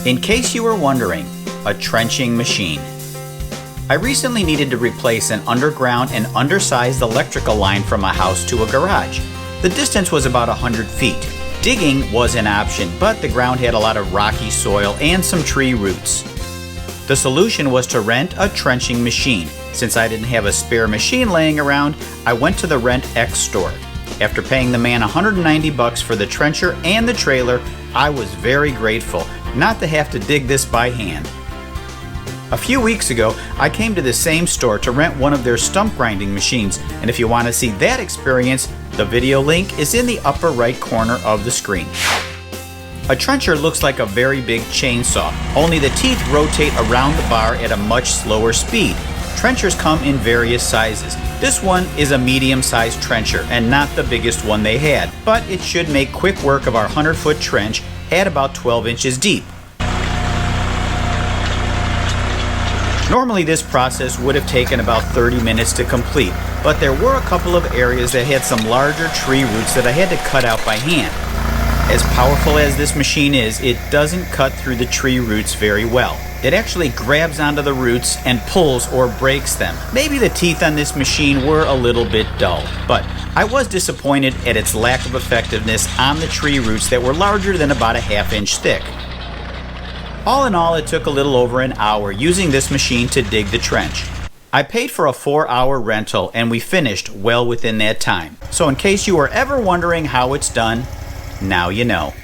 In case you were wondering, a trenching machine. I recently needed to replace an underground and undersized electrical line from my house to a garage. The distance was about 100 feet. Digging was an option, but the ground had a lot of rocky soil and some tree roots. The solution was to rent a trenching machine. Since I didn't have a spare machine laying around, I went to the RentX store. After paying the man $190 for the trencher and the trailer, I was very grateful not to have to dig this by hand. A few weeks ago, I came to the same store to rent one of their stump grinding machines, and if you want to see that experience, the video link is in the upper right corner of the screen. A trencher looks like a very big chainsaw, only the teeth rotate around the bar at a much slower speed. Trenchers come in various sizes. This one is a medium-sized trencher and not the biggest one they had, but it should make quick work of our 100-foot trench at about 12 inches deep. Normally this process would have taken about 30 minutes to complete, but there were a couple of areas that had some larger tree roots that I had to cut out by hand. As powerful as this machine is, it doesn't cut through the tree roots very well. It actually grabs onto the roots and pulls or breaks them. Maybe the teeth on this machine were a little bit dull, but I was disappointed at its lack of effectiveness on the tree roots that were larger than about a half-inch thick. All in all, it took a little over an hour using this machine to dig the trench. I paid for a 4-hour rental and we finished well within that time. So in case you were ever wondering how it's done, now you know.